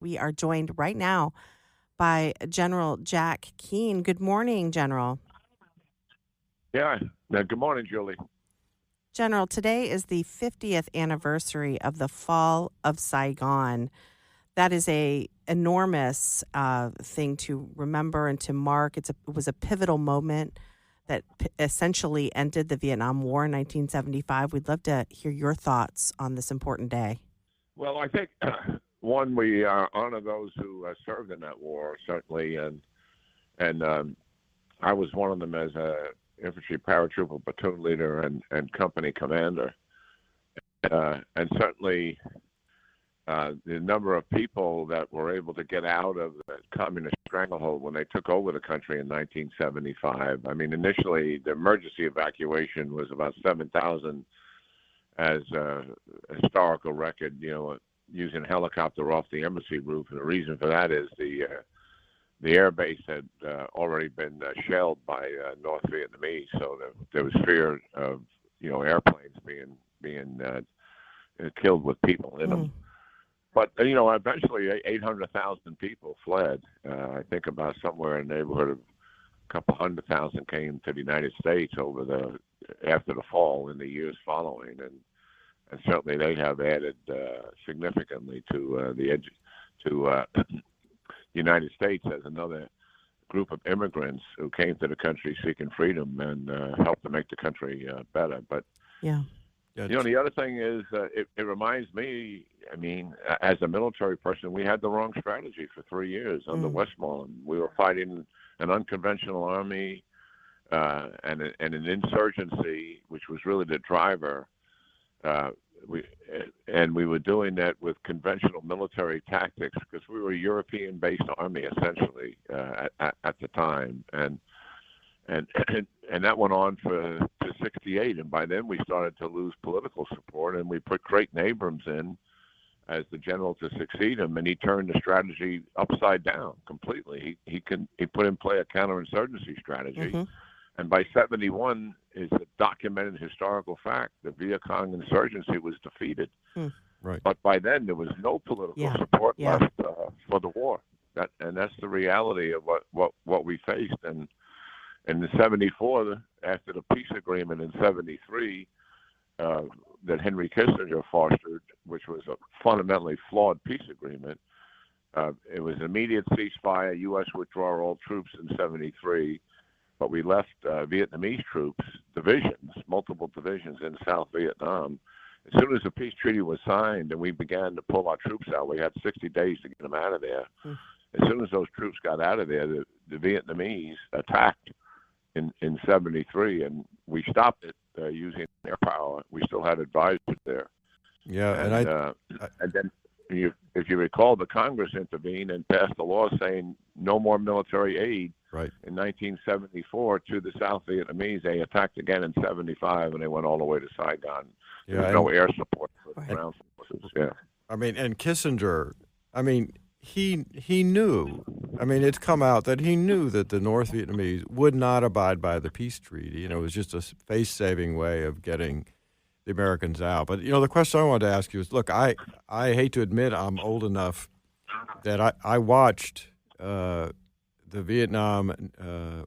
We are joined right now by General Jack Keane. Good morning, General. Yeah. Good morning, Julie. General, today is the 50th anniversary of the Fall of Saigon. That is a enormous thing to remember and to mark. It was a pivotal moment that essentially ended the Vietnam War in 1975. We'd love to hear your thoughts on this important day. Well, I think one we honor those who served in that war certainly, and I was one of them as a infantry paratrooper platoon leader and company commander, and certainly the number of people that were able to get out of the communist stranglehold when they took over the country in 1975. I mean, initially the emergency evacuation was about 7,000 as a historical record, using a helicopter off the embassy roof. And the reason for that is the air base had already been shelled by North Vietnamese, so there was fear of airplanes being killed with people in them. But eventually 800,000 people fled. I think about somewhere in the neighborhood of a couple 100,000 came to the United States after the fall in the years following, and certainly they have added significantly to the United States as another group of immigrants who came to the country seeking freedom and helped to make the country better. But yeah. The other thing is, it reminds me, I mean, as a military person, we had the wrong strategy for 3 years under Westmoreland. We were fighting an unconventional army and an insurgency, which was really the driver. We were doing that with conventional military tactics because we were a European-based army essentially at the time, and that went on to 68, and by then we started to lose political support, and we put Creighton Abrams in as the general to succeed him, and he turned the strategy upside down completely. He put in play a counterinsurgency strategy, and by 71 is a documented historical fact. The Viet Cong insurgency was defeated, right? But by then there was no political support left for the war. That's the reality of what we faced. And in 74, after the peace agreement in 73 that Henry Kissinger fostered, which was a fundamentally flawed peace agreement, it was an immediate ceasefire, U.S. withdrawal all troops in 73, but we left Vietnamese troops, multiple divisions in South Vietnam. As soon as the peace treaty was signed and we began to pull our troops out, we had 60 days to get them out of there. As soon as those troops got out of there, the Vietnamese attacked in 73, and we stopped it using air power. We still had advisors there. Yeah, and then if you recall, the Congress intervened and passed a law saying no more military aid. Right. In 1974 to the South Vietnamese. They attacked again in 75, and they went all the way to Saigon. There was no air support for the ground forces. Yeah. I mean, and Kissinger, I mean, he knew. I mean, it's come out that he knew that the North Vietnamese would not abide by the peace treaty. It was just a face-saving way of getting the Americans out. But, the question I wanted to ask you is, look, I hate to admit I'm old enough that I watched the Vietnam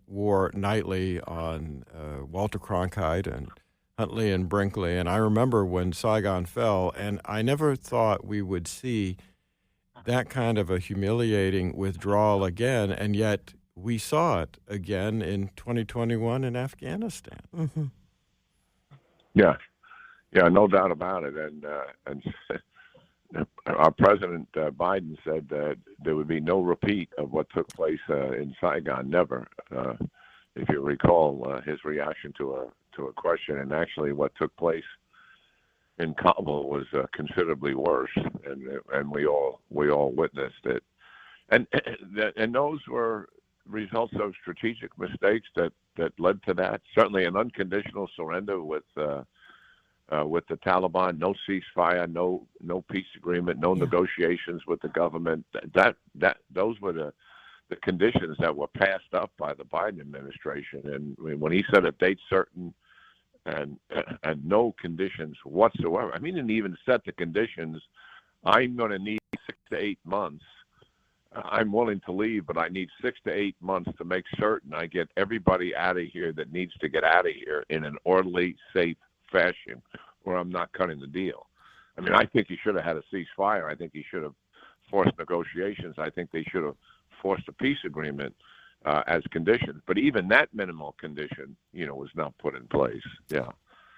War nightly on Walter Cronkite and Huntley and Brinkley. And I remember when Saigon fell, and I never thought we would see that kind of a humiliating withdrawal again, and yet we saw it again in 2021 in Afghanistan. Yeah, no doubt about it. And our President Biden said that there would be no repeat of what took place in Saigon, never. If you recall his reaction to a question, and actually what took place in Kabul was considerably worse, and we all witnessed it, and those were results of strategic mistakes that led to that. Certainly, an unconditional surrender with the Taliban, no ceasefire, no peace agreement, no negotiations with the government. Those were the conditions that were passed up by the Biden administration. And when he said a date certain and no conditions whatsoever, I mean, he didn't even set the conditions. I'm going to need 6 to 8 months I'm willing to leave, but I need 6 to 8 months to make certain I get everybody out of here that needs to get out of here in an orderly, safe fashion, or I'm not cutting the deal. I mean, I think he should have had a ceasefire. I think he should have forced negotiations. I think they should have forced a peace agreement as conditions. But even that minimal condition, was not put in place. Yeah.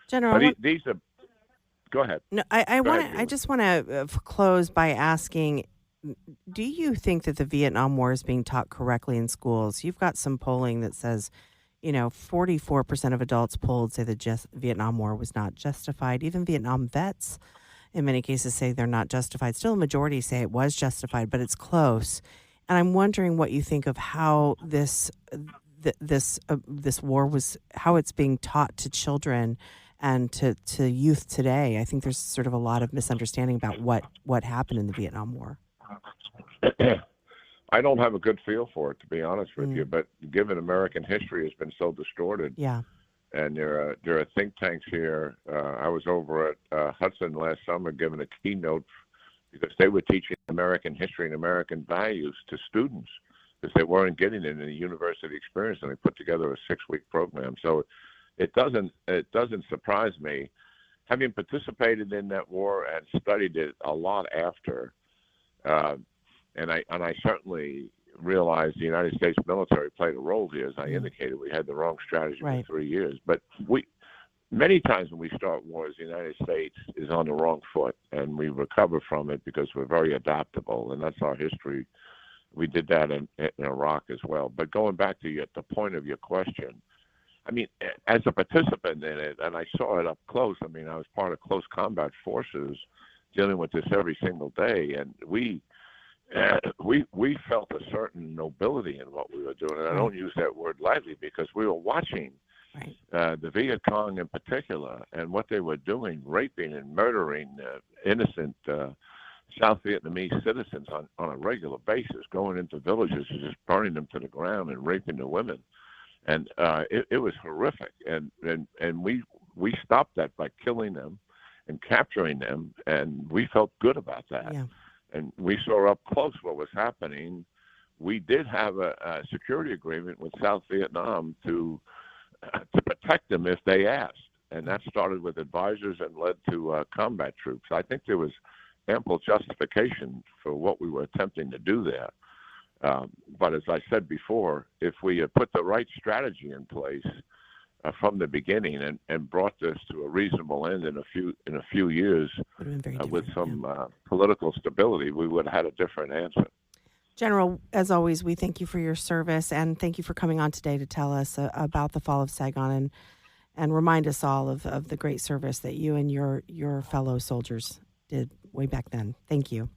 General, but these are. Go ahead. No, I just want to close by asking, do you think that the Vietnam War is being taught correctly in schools? You've got some polling that says, 44% of adults polled say the Vietnam War was not justified. Even Vietnam vets, in many cases, say they're not justified. Still, a majority say it was justified, but it's close. And I'm wondering what you think of how this war was, how it's being taught to children and to youth today. I think there's sort of a lot of misunderstanding about what happened in the Vietnam War. I don't have a good feel for it, to be honest with you, but given American history has been so distorted, and there are think tanks here. I was over at Hudson last summer giving a keynote because they were teaching American history and American values to students because they weren't getting it in a university experience, and they put together a 6-week program. So it doesn't surprise me, having participated in that war and studied it a lot after. And I certainly realize the United States military played a role here. As I indicated, we had the wrong strategy for 3 years. But many times when we start wars, the United States is on the wrong foot, and we recover from it because we're very adaptable, and that's our history. We did that in Iraq as well. But going back to the point of your question, I mean, as a participant in it, and I saw it up close. I mean, I was part of close combat forces dealing with this every single day, and we felt a certain nobility in what we were doing. And I don't use that word lightly because we were watching the Viet Cong in particular and what they were doing, raping and murdering innocent South Vietnamese citizens on a regular basis, going into villages and just burning them to the ground and raping the women. And it was horrific. And we stopped that by killing them and capturing them, and we felt good about that. Yeah. And we saw up close what was happening. We did have a security agreement with South Vietnam to protect them if they asked. And that started with advisors and led to combat troops. I think there was ample justification for what we were attempting to do there. But as I said before, if we had put the right strategy in place from the beginning and brought this to a reasonable end in a few years with some political stability, we would have had a different answer. General, as always, we thank you for your service, and thank you for coming on today to tell us about the Fall of Saigon and remind us all of the great service that you and your fellow soldiers did way back then. Thank you.